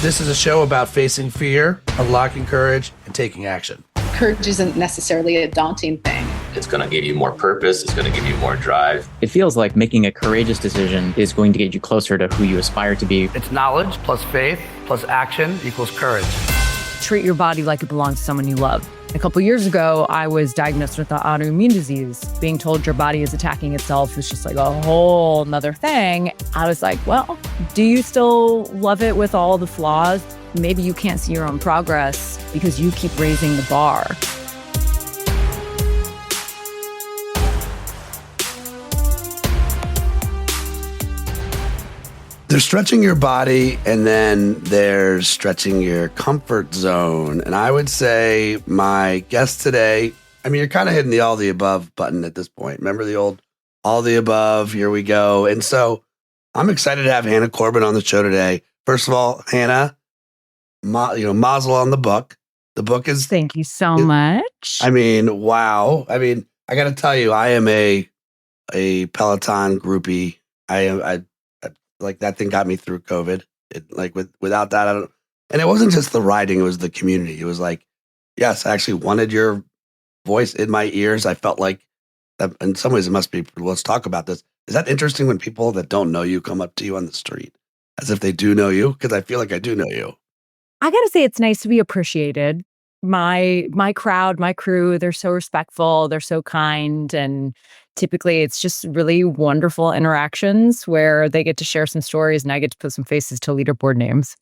This is a show about facing fear, unlocking courage, and taking action. Courage isn't necessarily a daunting thing. It's going to give you more purpose. It's going to give you more drive. It feels like making a courageous decision is going to get you closer to who you aspire to be. It's knowledge plus faith plus action equals courage. Treat your body like it belongs to someone you love. A couple years ago, I was diagnosed with an autoimmune disease. Being told your body is attacking itself is just like a whole nother thing. I was like, well, do you still love it with all the flaws? Maybe you can't see your own progress because you keep raising the bar. There's stretching your body, and then there's stretching your comfort zone. And I would say my guest today, I mean, you're kind of hitting the all the above button at this point. Remember the old all the above, here we go. And so I'm excited to have Hannah Corbin on the show today. First of all, Hannah, mazel on the book. The book is... Thank you so much. I mean, wow. I mean, I got to tell you, I am a Peloton groupie. I like that thing got me through COVID. Without that, I don't. And it wasn't just the riding; it was the community. It was like, yes, I actually wanted your voice in my ears. I felt like that. In some ways, it must be. Let's talk about this. Is that interesting when people that don't know you come up to you on the street as if they do know you? Because I feel like I do know you. I gotta say, it's nice to be appreciated. My crowd, my crew, they're so respectful, they're so kind, and typically it's just really wonderful interactions where they get to share some stories and I get to put some faces to leaderboard names.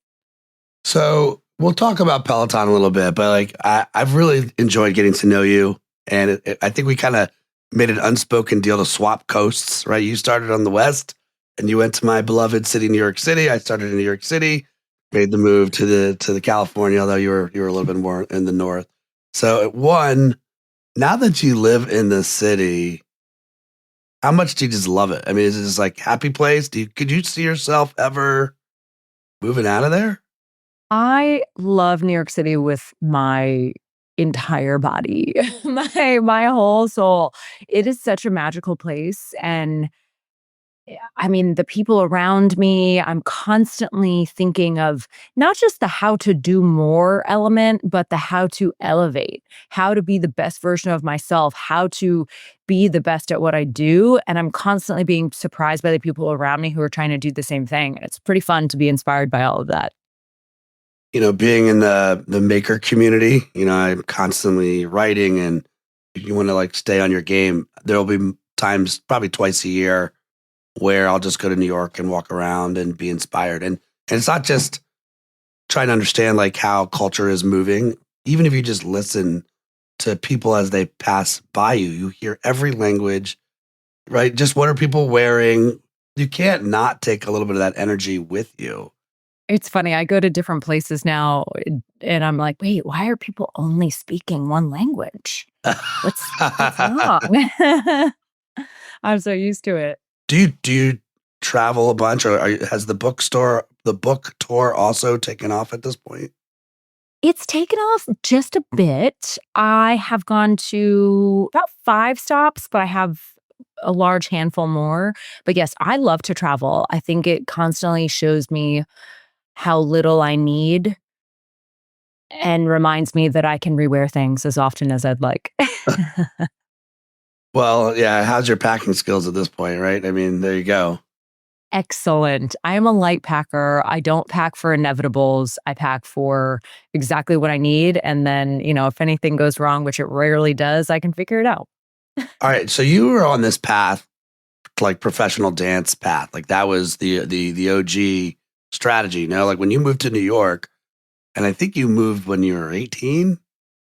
So we'll talk about Peloton a little bit, but I've really enjoyed getting to know you, and I think we kind of made an unspoken deal to swap coasts, right? You started on the West, and you went to my beloved city, New York City. I started in New York City. Made the move to the California, although you were a little bit more in the north. So now that you live in the city, how much do you just love it? I mean, is it just like happy place? Could you see yourself ever moving out of there? I love New York City with my entire body, my whole soul. It is such a magical place, and I mean, the people around me, I'm constantly thinking of not just the how to do more element, but the how to elevate, how to be the best version of myself, how to be the best at what I do. And I'm constantly being surprised by the people around me who are trying to do the same thing. It's pretty fun to be inspired by all of that. You know, being in the maker community, I'm constantly writing, and if you want to stay on your game, there'll be times, probably twice a year, where I'll just go to New York and walk around and be inspired. And it's not just trying to understand how culture is moving. Even if you just listen to people as they pass by you, you hear every language, right? Just what are people wearing? You can't not take a little bit of that energy with you. It's funny. I go to different places now and I'm like, wait, why are people only speaking one language? What's wrong? I'm so used to it. Do you travel a bunch, or has the book tour also taken off at this point? It's taken off just a bit. I have gone to about 5 stops, but I have a large handful more. But yes, I love to travel. I think it constantly shows me how little I need and reminds me that I can rewear things as often as I'd like. Well, yeah. How's your packing skills at this point, right? I mean, there you go. Excellent. I am a light packer. I don't pack for inevitables. I pack for exactly what I need. And then, if anything goes wrong, which it rarely does, I can figure it out. All right. So you were on this path, professional dance path. That was the OG strategy. When you moved to New York, and I think you moved when you were 18. Am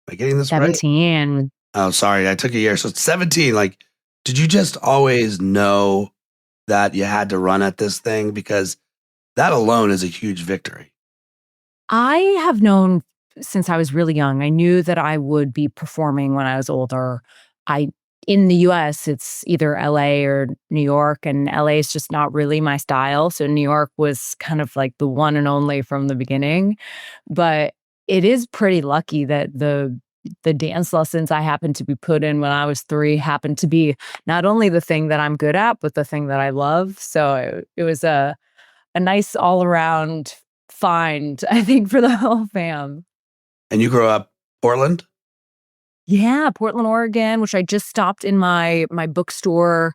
I getting this 17. Right? Oh, sorry. I took a year. So it's 17. Did you just always know that you had to run at this thing? Because that alone is a huge victory. I have known since I was really young. I knew that I would be performing when I was older. In the US, it's either LA or New York, and LA is just not really my style. So New York was kind of the one and only from the beginning. But it is pretty lucky that the dance lessons I happened to be put in when I was 3 happened to be not only the thing that I'm good at, but the thing that I love. So it was a nice all around find, I think, for the whole fam. And you grew up Portland? Yeah, Portland, Oregon, which I just stopped in my bookstore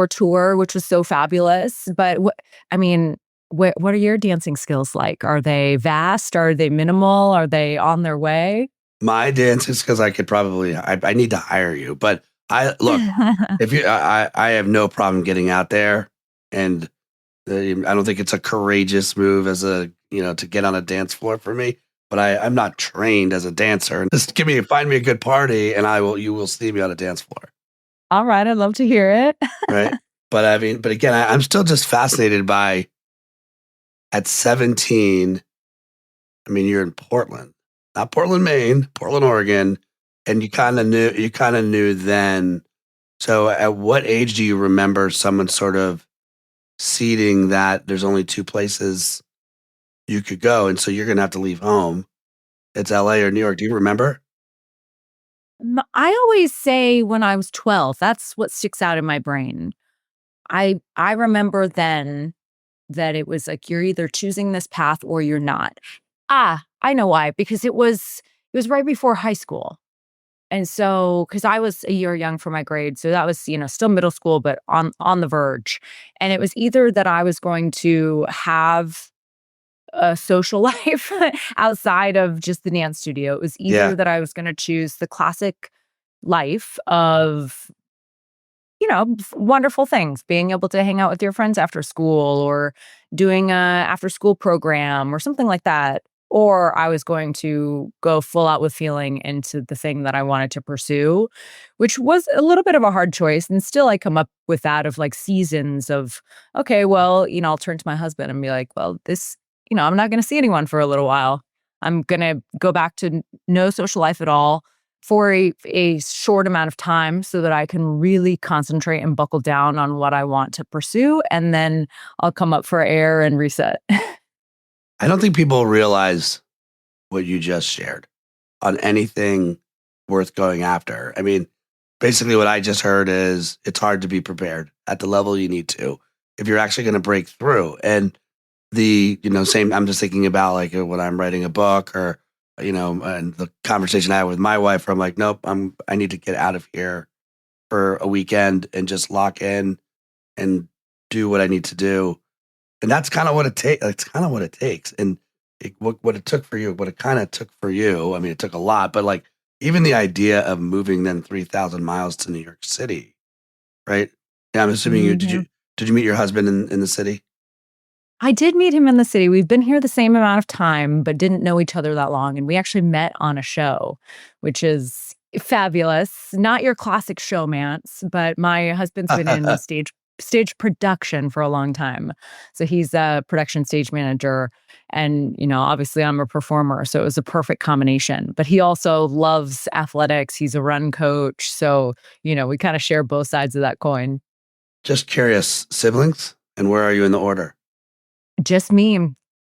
tour, which was so fabulous. But what are your dancing skills like? Are they vast? Are they minimal? Are they on their way? My dance is because I could probably, I need to hire you. But look, if you, I have no problem getting out there. And I don't think it's a courageous move to get on a dance floor for me. But I'm not trained as a dancer. Just find me a good party and you will see me on a dance floor. All right, I'd love to hear it. Right. But again, I'm still just fascinated by at 17, you're in Portland, not Portland, Maine, Portland, Oregon. And you kind of knew then. So at what age do you remember someone sort of seeding that there's only two places you could go? And so you're going to have to leave home. It's LA or New York. Do you remember? I always say when I was 12, that's what sticks out in my brain. I remember then that it was like, you're either choosing this path or you're not. I know why, because it was right before high school. And so, because I was a year young for my grade, so that was, still middle school, but on the verge. And it was either that I was going to have a social life outside of just the dance studio. It was either that I was going to choose the classic life of, wonderful things, being able to hang out with your friends after school or doing a after school program or something like that. Or I was going to go full out with feeling into the thing that I wanted to pursue, which was a little bit of a hard choice. And still I come up with that of like seasons of, okay, well, I'll turn to my husband and be like, well, this, I'm not going to see anyone for a little while. I'm going to go back to no social life at all for a short amount of time so that I can really concentrate and buckle down on what I want to pursue. And then I'll come up for air and reset. I don't think people realize what you just shared on anything worth going after. Basically what I just heard is it's hard to be prepared at the level you need to if you're actually going to break through. And same, I'm just thinking about like when I'm writing a book or, and the conversation I had with my wife, I'm like, nope, I need to get out of here for a weekend and just lock in and do what I need to do. And that's kind of what it takes. It's kind of what it takes. And what it took for you, what it kind of took for you, it took a lot, but like even the idea of moving then 3,000 miles to New York City, right? Yeah, I'm assuming did you meet your husband in the city? I did meet him in the city. We've been here the same amount of time, but didn't know each other that long. And we actually met on a show, which is fabulous. Not your classic showmance, but my husband's been in stage production for a long time. So he's a production stage manager. And, obviously I'm a performer. So it was a perfect combination. But he also loves athletics. He's a run coach. So, we kind of share both sides of that coin. Just curious, siblings? And where are you in the order? Just me,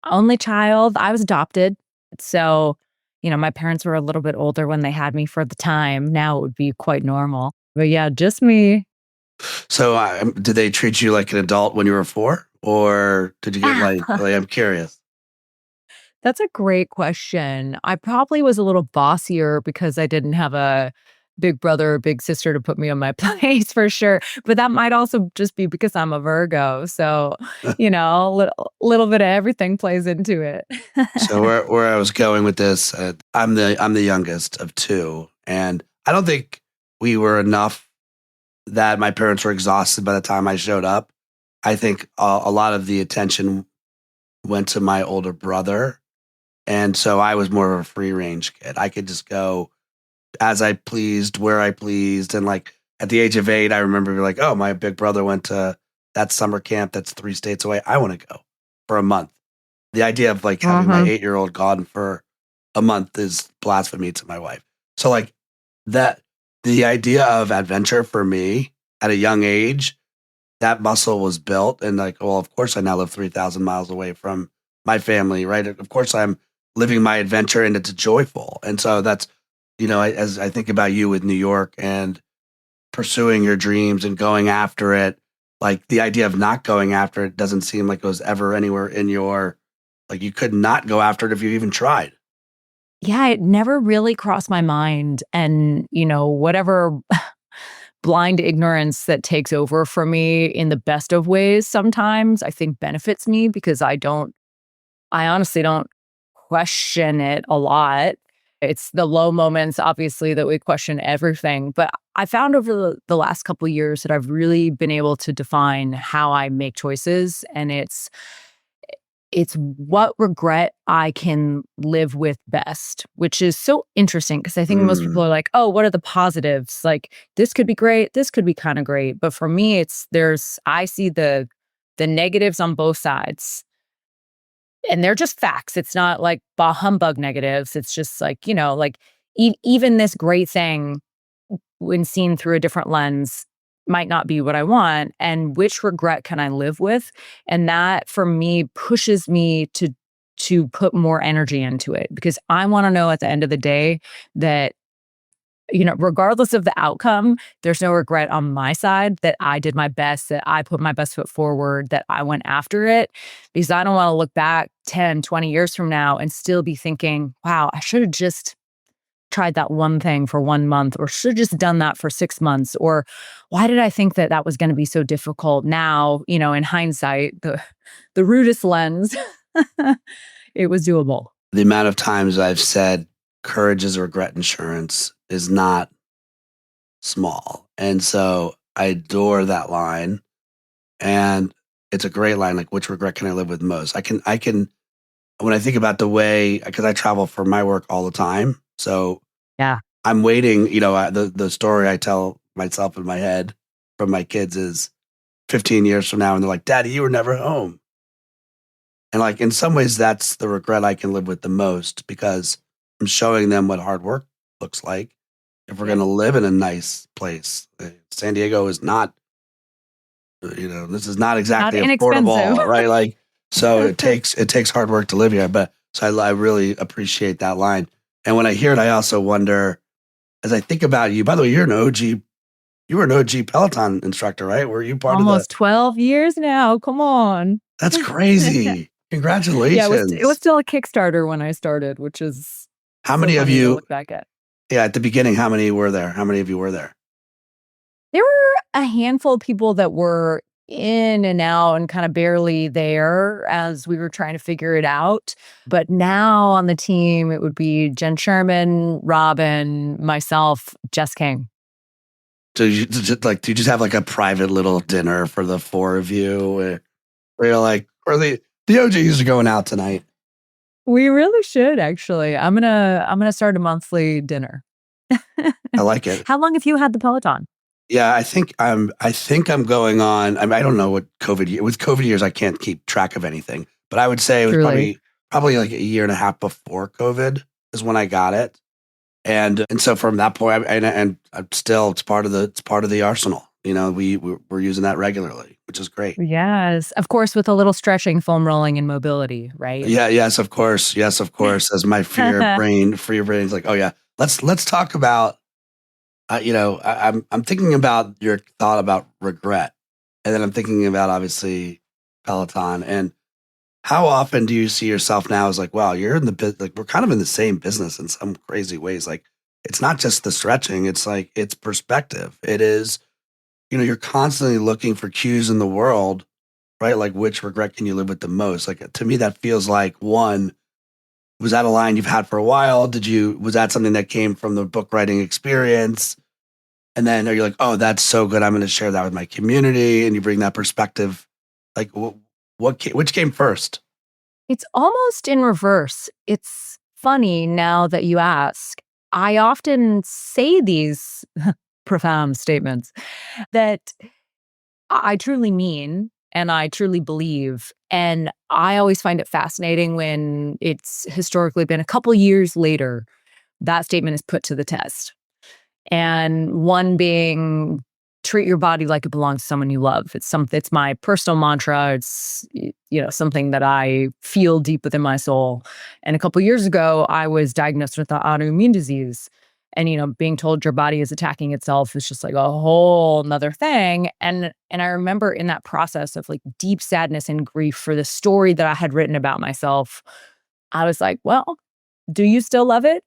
only child. I was adopted. So, my parents were a little bit older when they had me for the time. Now it would be quite normal. But yeah, just me. So did they treat you like an adult when you were 4? Or did you get like I'm curious. That's a great question. I probably was a little bossier because I didn't have a big brother or big sister to put me on my place for sure. But that might also just be because I'm a Virgo. So, a little bit of everything plays into it. So where I was going with this, I'm the youngest of 2. And I don't think we were enough that my parents were exhausted by the time I showed up. I think a lot of the attention went to my older brother. And so I was more of a free range kid. I could just go as I pleased, where I pleased. And like at the age of 8, I remember like, oh, my big brother went to that summer camp that's 3 states away. I want to go for a month. The idea of like having my 8-year-old gone for a month is blasphemy to my wife. So like the idea of adventure for me at a young age, that muscle was built. And like, well, of course I now live 3,000 miles away from my family, right? Of course I'm living my adventure and it's joyful. And so that's, as I think about you with New York and pursuing your dreams and going after it, like the idea of not going after it doesn't seem like it was ever anywhere in your Like you could not go after it if you even tried. Yeah, it never really crossed my mind. And, whatever blind ignorance that takes over for me in the best of ways sometimes, I think benefits me because I honestly don't question it a lot. It's the low moments, obviously, that we question everything. But I found over the last couple of years that I've really been able to define how I make choices. And it's what regret I can live with best, which is so interesting because I think most people Mm. are like, oh, what are the positives? Like this could be great, this could be kind of great. But for me, I see the negatives on both sides. And they're just facts. It's not like bah humbug negatives. It's just like, even this great thing when seen through a different lens might not be what I want. And which regret can I live with? And that for me pushes me to put more energy into it because I want to know at the end of the day that regardless of the outcome, there's no regret on my side that I did my best, that I put my best foot forward, that I went after it. Because I don't want to look back 10, 20 years from now and still be thinking, wow, I should have just tried that one thing for 1 month or should have just done that for 6 months. Or why did I think that that was going to be so difficult? Now, in hindsight, the rudest lens, it was doable. The amount of times I've said courage is regret insurance is not small. And so I adore that line. And it's a great line. Like, which regret can I live with most? When I think about the way, because I travel for my work all the time. So Yeah. I'm waiting, the story I tell myself in my head from my kids is 15 years from now. And they're like, Daddy, you were never home. And like, in some ways, that's the regret I can live with the most because I'm showing them what hard work looks like. If we're going to live in a nice place, San Diego is not, this is not exactly Not affordable, inexpensive. right? Like, so it takes hard work to live here. But so I really appreciate that line. And when I hear it, I also wonder, as I think about you, by the way, you're an OG, you were an OG Peloton instructor, right? Were you part of Almost 12 years now. Come on. That's crazy. Congratulations. Yeah, it was still a Kickstarter when I started, which is How so many of funny to you, look back at. yeah, at the beginning, how many were there? How many of you were there? There were a handful of people that were in and out and kind of barely there as we were trying to figure it out. But now on the team, it would be Jen Sherman, Robin, myself, Jess King. So do you just have like a private little dinner for the four of you where you're like, or the OGs are going out tonight? We really should actually. I'm gonna start a monthly dinner. I like it. How long have you had the Peloton? Yeah, I think I'm going on. I mean, I don't know what with COVID years, I can't keep track of anything, but I would say it was Truly. probably like a year and a half before COVID is when I got it. And so from that point, and I'm still, it's part of the arsenal. We're using that regularly, which is great. Yes, of course, with a little stretching, foam rolling, and mobility, right? Yeah, yes, of course. Yes, of course. As my free brain is like, oh yeah, let's talk about. I'm thinking about your thought about regret, and then I'm thinking about obviously Peloton. And how often do you see yourself now as like, wow, you're in the like we're kind of in the same business in some crazy ways. Like it's not just the stretching; it's like it's perspective. It is, you're constantly looking for cues in the world, right? Like which regret can you live with the most? Like to me, that feels like one. Was that a line you've had for a while? Was that something that came from the book writing experience? And then are you like, oh, that's so good. I'm going to share that with my community. And you bring that perspective. Like which came first? It's almost in reverse. It's funny now that you ask. I often say these profound statements that I truly mean and I truly believe. And I always find it fascinating when it's historically been a couple years later, that statement is put to the test. And one being treat your body like it belongs to someone you love. It's my personal mantra. It's something that I feel deep within my soul. And a couple years ago, I was diagnosed with an autoimmune disease. And, being told your body is attacking itself is just like a whole nother thing. And I remember in that process of like deep sadness and grief for the story that I had written about myself, I was like, well, do you still love it?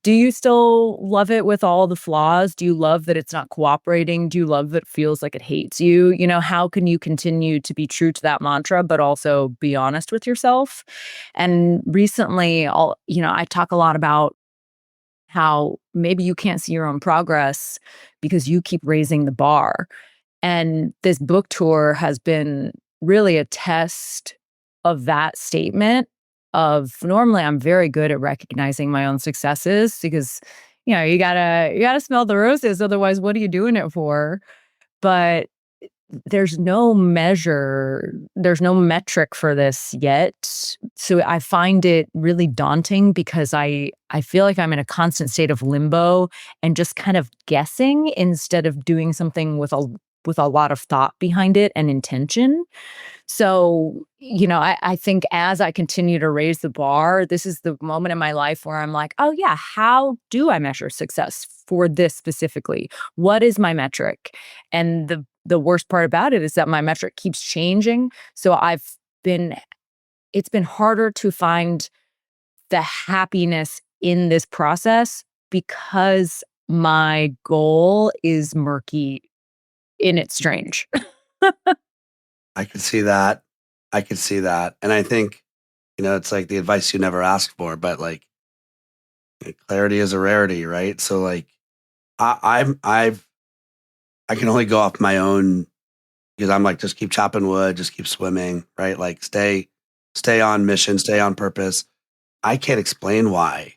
Do you still love it with all the flaws? Do you love that it's not cooperating? Do you love that it feels like it hates you? How can you continue to be true to that mantra, but also be honest with yourself? And recently, I talk a lot about how maybe you can't see your own progress because you keep raising the bar. And this book tour has been really a test of that statement of normally I'm very good at recognizing my own successes because you gotta smell the roses, otherwise what are you doing it for? But there's no measure, there's no metric for this yet. So I find it really daunting because I feel like I'm in a constant state of limbo and just kind of guessing instead of doing something with a lot of thought behind it and intention. So, I think as I continue to raise the bar, this is the moment in my life where I'm like, oh yeah, how do I measure success for this specifically? What is my metric? And the worst part about it is that my metric keeps changing. So it's been harder to find the happiness in this process because my goal is murky in its strange. I could see that. I could see that. And I think, it's like the advice you never asked for, but like clarity is a rarity, right? So like I can only go off my own because I'm like, just keep chopping wood, just keep swimming, right? Like stay on mission, stay on purpose. I can't explain why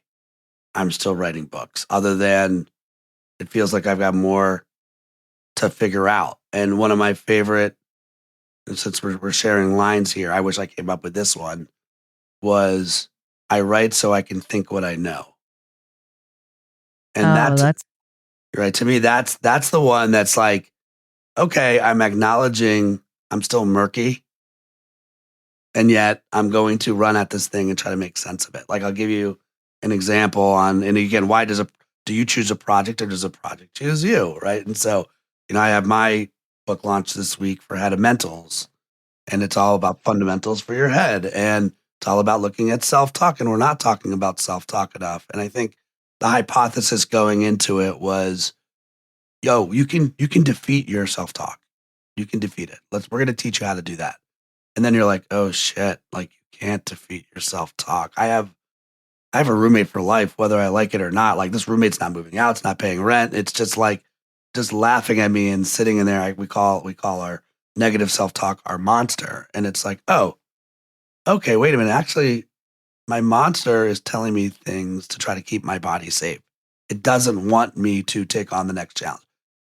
I'm still writing books other than it feels like I've got more to figure out. And one of my favorite, since we're sharing lines here, I wish I came up with this one, was I write so I can think what I know. And Oh, that's right. To me, that's the one that's like, okay, I'm acknowledging I'm still murky. And yet I'm going to run at this thing and try to make sense of it. Like I'll give you an example on, and again, do you choose a project or does a project choose you? Right. And so, I have my book launch this week for Head of Mentals, and it's all about fundamentals for your head. And it's all about looking at self-talk, and we're not talking about self-talk enough. And I think the hypothesis going into it was, you can defeat your self-talk. You can defeat it. We're going to teach you how to do that. And then you're like, oh shit, like you can't defeat your self-talk. I have a roommate for life, whether I like it or not. Like this roommate's not moving out, it's not paying rent. It's just like just laughing at me and sitting in there. We call our negative self-talk our monster. And it's like, oh, okay, wait a minute. Actually, my monster is telling me things to try to keep my body safe. It doesn't want me to take on the next challenge.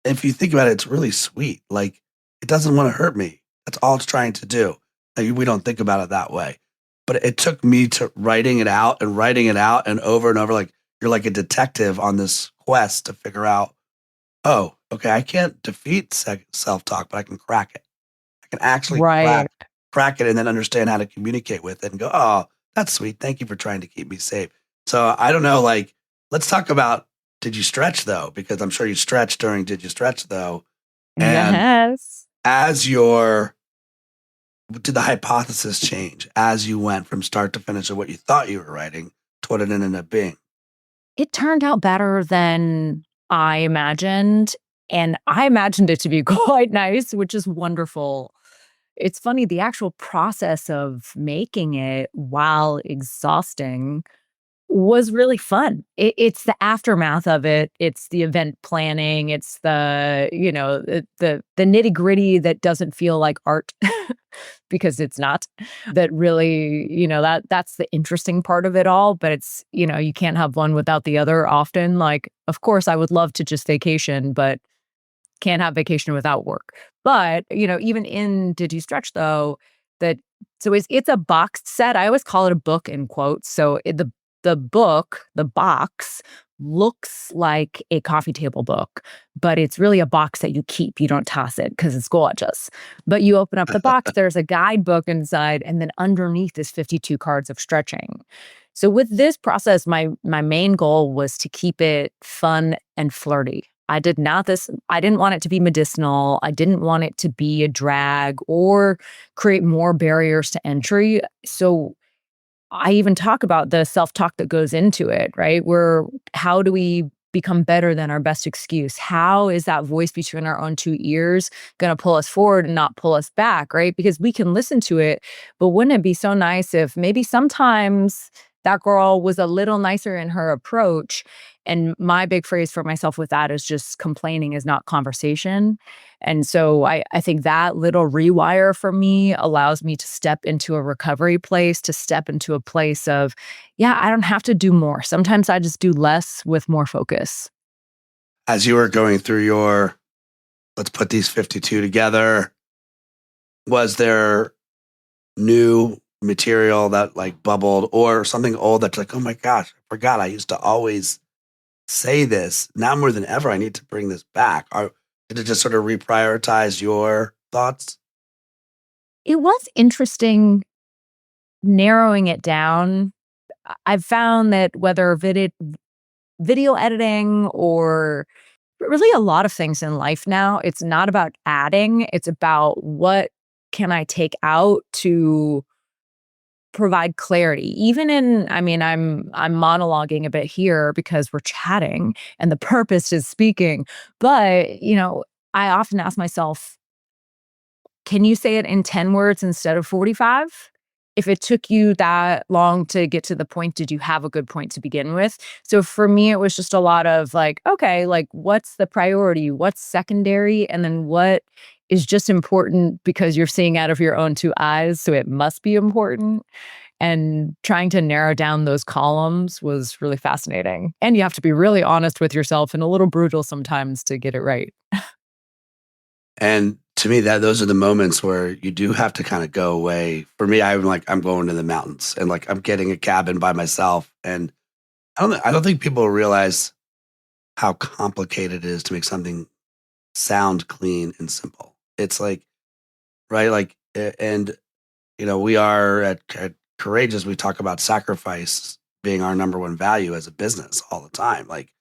If you think about it, it's really sweet. Like it doesn't want to hurt me. That's all it's trying to do. Like, we don't think about it that way. But it took me to writing it out and over and over. Like you're like a detective on this quest to figure out, oh, okay, I can't defeat self-talk, but I can crack it. I can actually right. crack it and then understand how to communicate with it and go, oh, that's sweet. Thank you for trying to keep me safe. So I don't know, like, let's talk about Did You Stretch Tho? Because I'm sure you stretched during Did You Stretch Tho? And Yes. did the hypothesis change as you went from start to finish of what you thought you were writing to what it ended up being? It turned out better than I imagined. And I imagined it to be quite nice, which is wonderful. It's funny, the actual process of making it, while exhausting, was really fun. It's the aftermath of it. It's the event planning. It's the nitty gritty that doesn't feel like art because it's not. That really, that's the interesting part of it all. But it's, you can't have one without the other often. Like, of course, I would love to just vacation, but can't have vacation without work. But, even in Did You Stretch Tho, it's a boxed set. I always call it a book in quotes. So the book, the box, looks like a coffee table book, but it's really a box that you keep. You don't toss it because it's gorgeous. But you open up the box, there's a guidebook inside, and then underneath is 52 cards of stretching. So with this process, my main goal was to keep it fun and flirty. I didn't want it to be medicinal. I didn't want it to be a drag or create more barriers to entry. So I even talk about the self-talk that goes into it, right? How do we become better than our best excuse? How is that voice between our own two ears going to pull us forward and not pull us back, right? Because we can listen to it, but wouldn't it be so nice if maybe sometimes that girl was a little nicer in her approach? And my big phrase for myself with that is just complaining is not conversation. And so I think that little rewire for me allows me to step into a recovery place, to step into a place of, yeah, I don't have to do more. Sometimes I just do less with more focus. As you were going through your, let's put these 52 together, was there new material that like bubbled or something old that's like, oh my gosh, I forgot I used to always say this. Now more than ever, I need to bring this back. Or did it just sort of reprioritize your thoughts? It was interesting narrowing it down. I've found that whether video editing or really a lot of things in life now, it's not about adding, it's about what can I take out to provide clarity. Even in, I mean, I'm monologuing a bit here because we're chatting and the purpose is speaking. But, I often ask myself, can you say it in 10 words instead of 45? If it took you that long to get to the point, did you have a good point to begin with? So for me, it was just a lot of like, okay, like what's the priority? What's secondary? And then what is just important because you're seeing out of your own two eyes. So it must be important. And trying to narrow down those columns was really fascinating. And you have to be really honest with yourself and a little brutal sometimes to get it right. And to me, that those are the moments where you do have to kind of go away. For me, I'm going to the mountains and like I'm getting a cabin by myself. And I don't think people realize how complicated it is to make something sound clean and simple. It's like, right, like, and we are at Courageous. We talk about sacrifice being our number one value as a business all the time. Like,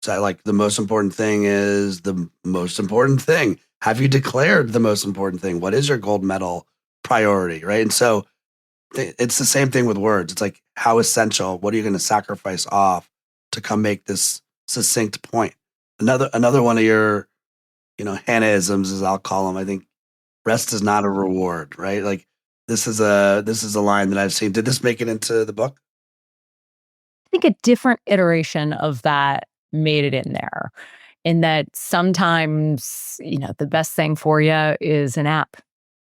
so like the most important thing is the most important thing. Have you declared the most important thing? What is your gold medal priority, right? And so it's the same thing with words. It's like how essential. What are you going to sacrifice off to come make this succinct point? Another one of your Hannah-isms, as I'll call them. I think rest is not a reward, right? Like this is a line that I've seen. Did this make it into the book? I think a different iteration of that made it in there. In that sometimes, the best thing for you is an app.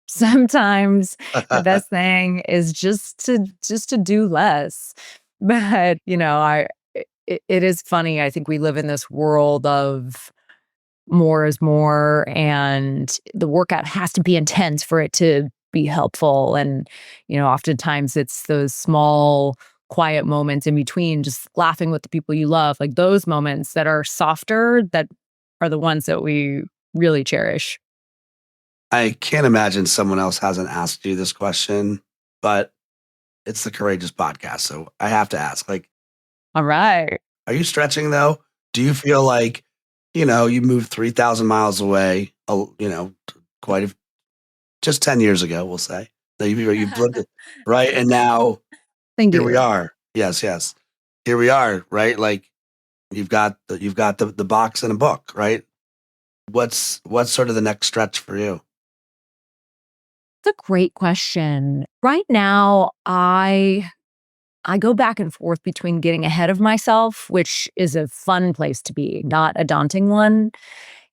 Sometimes the best thing is just to do less. But, it is funny. I think we live in this world of more is more, and the workout has to be intense for it to be helpful. And, oftentimes it's those small, quiet moments in between, just laughing with the people you love, like those moments that are softer, that are the ones that we really cherish. I can't imagine someone else hasn't asked you this question, but it's the Courageous podcast, so I have to ask. Like, All right. are you stretching though? Do you feel like you moved 3,000 miles away? Quite just 10 years ago, we'll say. So you've lived it, right? And now Thank here you. we are. Yes, yes. Here we are, right? Like you've got the box and a book, right? What's sort of the next stretch for you? It's a great question. Right now, I go back and forth between getting ahead of myself, which is a fun place to be, not a daunting one,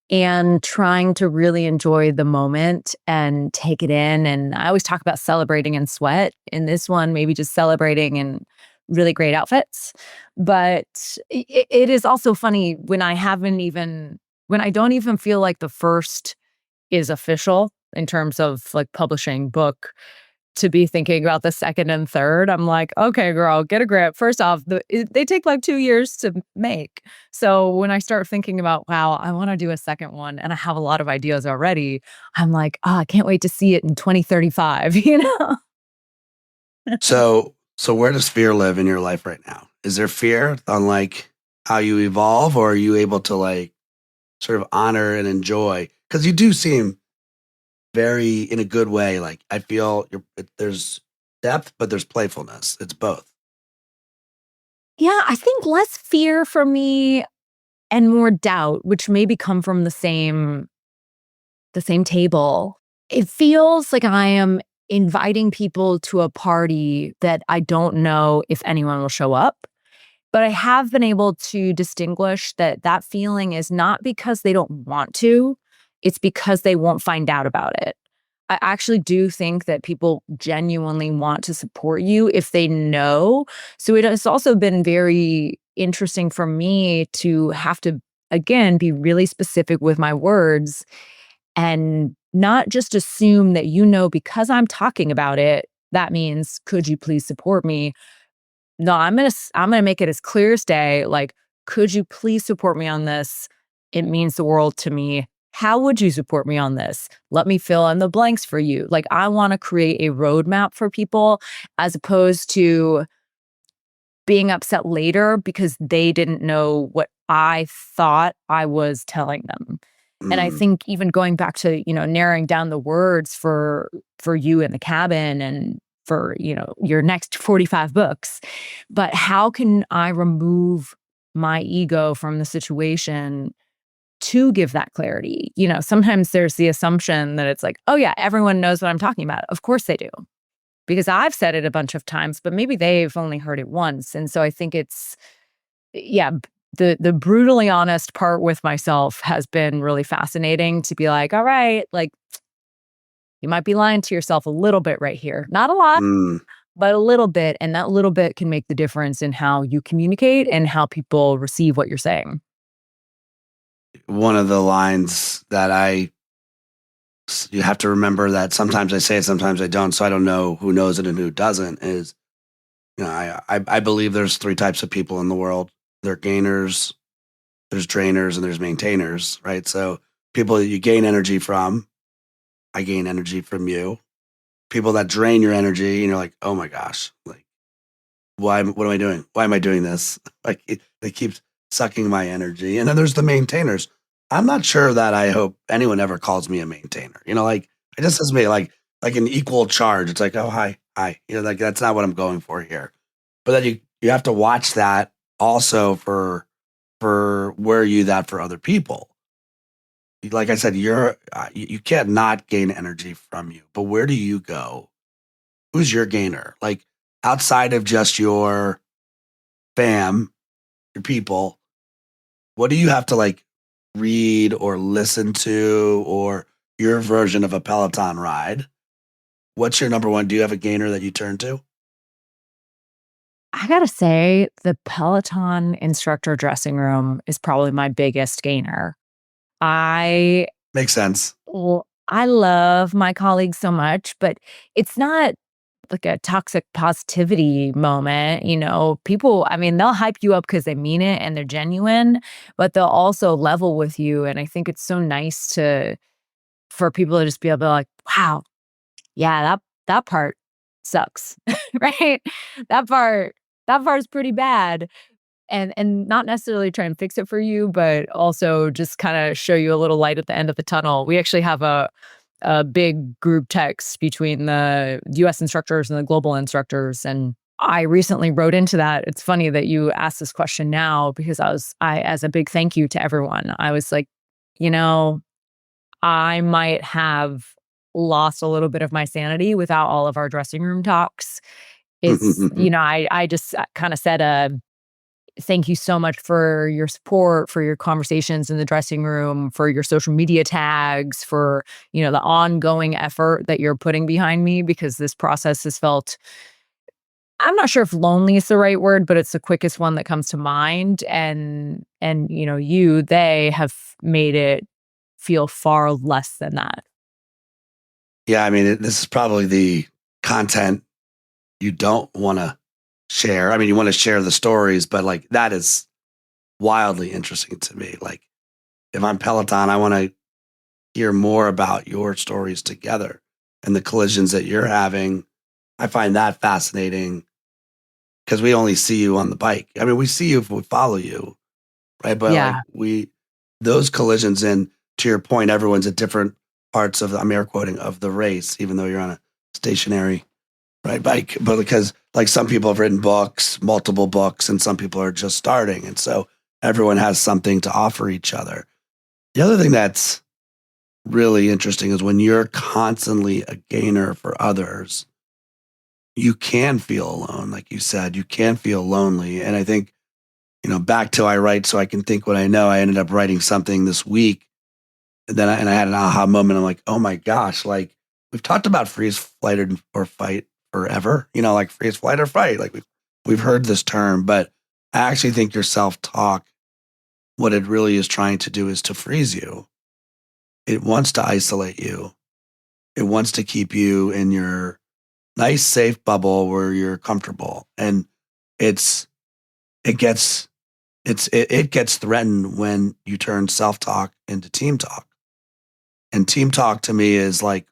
and trying to really enjoy the moment and take it in. And I always talk about celebrating in sweat. In this one, maybe just celebrating in really great outfits. But it is also funny when when I don't even feel like the first is official in terms of like publishing book, to be thinking about the second and third. I'm like, okay, girl, get a grip. First off, they take like 2 years to make. So when I start thinking about, wow, I want to do a second one and I have a lot of ideas already, I'm like, oh, I can't wait to see it in 2035, So So where does fear live in your life right now? Is there fear on like how you evolve, or are you able to like sort of honor and enjoy? Because you do seem very in a good way. Like I feel there's depth, but there's playfulness. It's both. Yeah, I think less fear for me and more doubt, which maybe come from the same table. It feels like I am inviting people to a party that I don't know if anyone will show up. But I have been able to distinguish that that feeling is not because they don't want to, it's because they won't find out about it. I actually do think that people genuinely want to support you if they know. So it has also been very interesting for me to have to, again, be really specific with my words and not just assume that because I'm talking about it, that means, could you please support me? No, I'm gonna make it as clear as day, like, "Could you please support me on this? It means the world to me. How would you support me on this? Let me fill in the blanks for you." Like, I wanna create a roadmap for people as opposed to being upset later because they didn't know what I thought I was telling them. And I Mm. think even going back to, narrowing down the words for you in the cabin and for, your next 45 books, but how can I remove my ego from the situation to give that clarity? Sometimes there's the assumption that it's like, "Oh yeah, everyone knows what I'm talking about." Of course they do, because I've said it a bunch of times, but maybe they've only heard it once. And so I think yeah, the brutally honest part with myself has been really fascinating to be like, all right, like you might be lying to yourself a little bit right here. Not a lot, Mm. but a little bit. And that little bit can make the difference in how you communicate and how people receive what you're saying. One of the lines that you have to remember that sometimes I say it, sometimes I don't. So I don't know who knows it and who doesn't. Is I believe there's three types of people in the world. There are gainers, there's drainers, and there's maintainers. Right. So people that you gain energy from, I gain energy from you. People that drain your energy, and you're like, oh my gosh, like what am I doing? Why am I doing this? Like they keep sucking my energy. And then there's the maintainers. I'm not sure that I hope anyone ever calls me a maintainer. Like it just has to be like an equal charge. It's like, oh hi, hi. Like that's not what I'm going for here. But then you have to watch that also for where are you that for other people. Like I said, you can't not gain energy from you. But where do you go? Who's your gainer? Like outside of just your fam, your people, what do you have to like read or listen to or your version of a Peloton ride? What's your number one? Do you have a gainer that you turn to? I gotta say, the Peloton instructor dressing room is probably my biggest gainer. I Makes sense. I love my colleagues so much, but it's not like a toxic positivity moment. People, I mean, they'll hype you up because they mean it and they're genuine, but they'll also level with you. And I think it's so nice for people to just be able to like, wow, yeah, that part sucks, right? That part that part's pretty bad. And not necessarily try and fix it for you, but also just kind of show you a little light at the end of the tunnel. We actually have a big group text between the US instructors and the global instructors. And I recently wrote into that. It's funny that you asked this question now because as a big thank you to everyone, I was like, you know, I might have lost a little bit of my sanity without all of our dressing room talks. I just kind of said thank you so much for your support, for your conversations in the dressing room, for your social media tags, for, the ongoing effort that you're putting behind me, because this process has felt, I'm not sure if lonely is the right word, but it's the quickest one that comes to mind. And they have made it feel far less than that. Yeah, I mean, this is probably the content you don't want to share. I mean, you want to share the stories, but like that is wildly interesting to me. Like if I'm Peloton, I want to hear more about your stories together and the collisions that you're having. I find that fascinating. because we only see you on the bike. I mean, we see you if we follow you, right? But like Yeah. those collisions, and to your point, everyone's at different parts of I'm air quoting of the race, even though you're on a stationary right bike. But because like some people have written books, multiple books, and some people are just starting, and so everyone has something to offer each other. The other thing that's really interesting is when you're constantly a gainer for others, you can feel alone. Like you said, you can feel lonely. And I think, back to I write so I can think what I know. I ended up writing something this week. And then I had an aha moment. I'm like, oh my gosh, like we've talked about freeze, flight, or fight forever, like freeze, flight, or fight. Like we've heard this term, but I actually think your self-talk, what it really is trying to do is to freeze you. It wants to isolate you. It wants to keep you in your nice, safe bubble where you're comfortable. And it gets it gets threatened when you turn self-talk into team talk. And team talk to me is like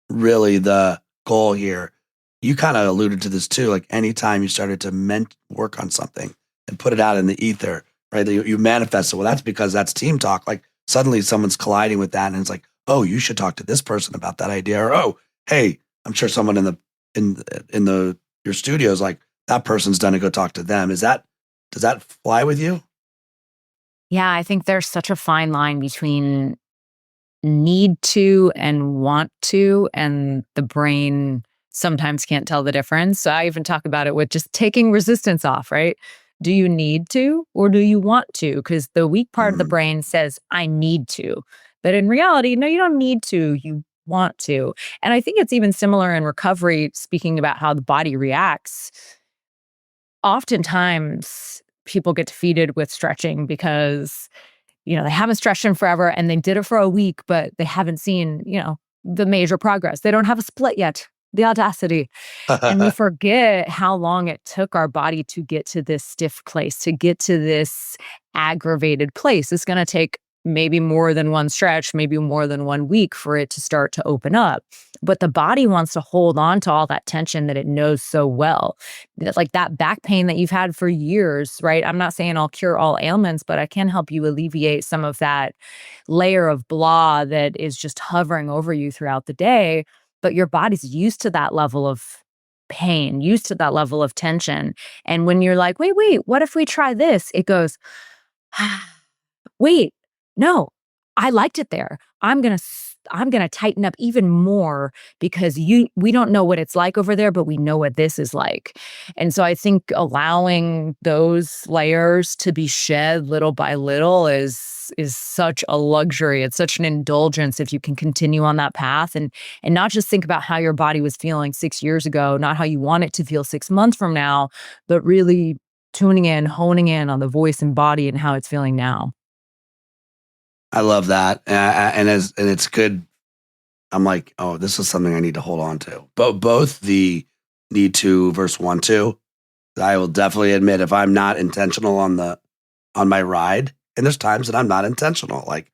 really the goal here. You kind of alluded to this too. Like anytime you started to work on something and put it out in the ether, right? You manifest it. Well, that's because that's team talk. Like suddenly someone's colliding with that, and it's like, oh, you should talk to this person about that idea, or oh, hey, I'm sure someone in your studio is like that person's done it. Go talk to them. Does that fly with you? Yeah, I think there's such a fine line between need to and want to, and the brain sometimes can't tell the difference. So I even talk about it with just taking resistance off, right? Do you need to or do you want to? Because the weak part of the Mm. brain says, I need to. But in reality, no, you don't need to. You want to. And I think it's even similar in recovery, speaking about how the body reacts. Oftentimes, people get defeated with stretching because they haven't stretched in forever and they did it for a week, but they haven't seen, the major progress. They don't have a split yet. The audacity. And we forget how long it took our body to get to this stiff place, to get to this aggravated place. It's going to take maybe more than one stretch, maybe more than 1 week for it to start to open up. But the body wants to hold on to all that tension that it knows so well. Like that back pain that you've had for years, right? I'm not saying I'll cure all ailments, but I can help you alleviate some of that layer of blah that is just hovering over you throughout the day. But your body's used to that level of pain, used to that level of tension. And when you're like, wait, what if we try this? It goes, wait, no, I liked it there. I'm going to tighten up even more because we don't know what it's like over there, but we know what this is like. And so I think allowing those layers to be shed little by little is such a luxury. It's such an indulgence if you can continue on that path and not just think about how your body was feeling 6 years ago, not how you want it to feel 6 months from now, but really tuning in, honing in on the voice and body and how it's feeling now. I love that, and it's good. I'm like, oh, this is something I need to hold on to. But both the need to versus want to. I will definitely admit if I'm not intentional on my ride, and there's times that I'm not intentional. Like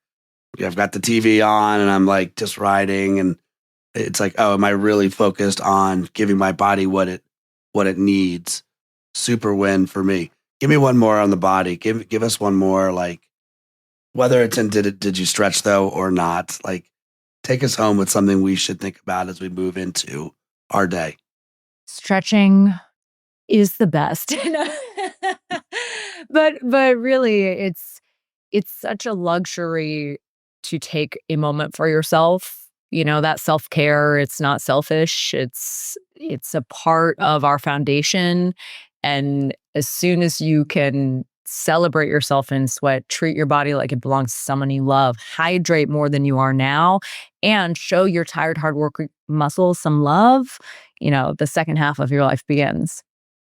I've got the TV on and I'm like just riding, and it's like, oh, am I really focused on giving my body what it needs? Super win for me. Give me one more on the body. Give us one more, like whether it's in did you stretch though or not, like take us home with something we should think about as we move into our day. Stretching is the best. But really it's such a luxury to take a moment for yourself. That self-care, it's not selfish. It's a part of our foundation. And as soon as you can celebrate yourself in sweat, treat your body like it belongs to someone you love, hydrate more than you are now, and show your tired, hardworking muscles some love, the second half of your life begins.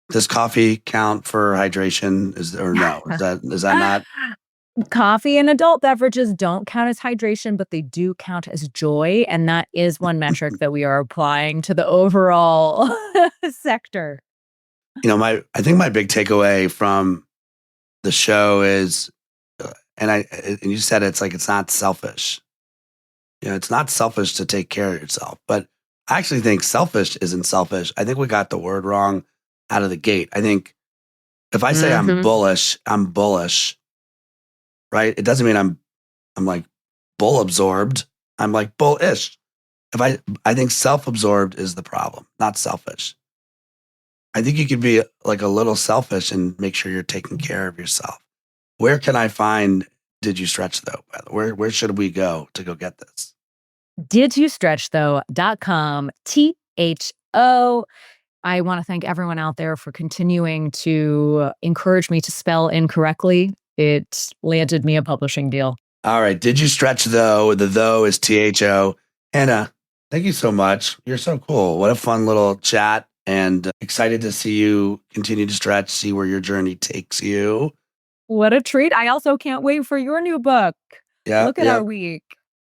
Does coffee count for hydration? Or no? Is that not? Coffee and adult beverages don't count as hydration, but they do count as joy. And that is one metric that we are applying to the overall sector. I think my big takeaway from the show is, and you said it's like it's not selfish. It's not selfish to take care of yourself, but I actually think selfish isn't selfish. I think we got the word wrong. out of the gate. I think if I say I'm bullish, right? It doesn't mean I'm like bull absorbed. I'm like bullish. I think self-absorbed is the problem, not selfish. I think you could be like a little selfish and make sure you're taking care of yourself. Where can I find Did You Stretch Tho? Where should we go to go get this? DidYouStretchTho.com, THO. I want to thank everyone out there for continuing to encourage me to spell incorrectly. It landed me a publishing deal. All right. Did You Stretch Tho? The Tho is THO. Hannah, thank you so much. You're so cool. What a fun little chat, and excited to see you continue to stretch, see where your journey takes you. What a treat. I also can't wait for your new book. Yeah. Look at our week.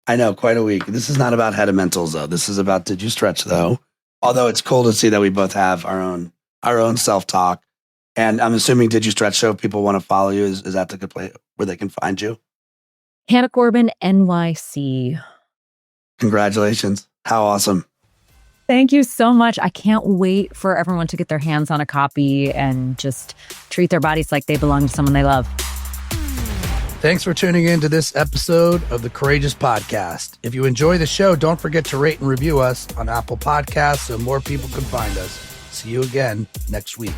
I know, quite a week. This is not about Hedamentals, though. This is about Did You Stretch Tho? Although it's cool to see that we both have our own self-talk. And I'm assuming Did You Stretch Tho, people want to follow you. Is that the good place where they can find you? Hannah Corbin, NYC. Congratulations. How awesome. Thank you so much. I can't wait for everyone to get their hands on a copy and just treat their bodies like they belong to someone they love. Thanks for tuning in to this episode of the Courageous Podcast. If you enjoy the show, don't forget to rate and review us on Apple Podcasts so more people can find us. See you again next week.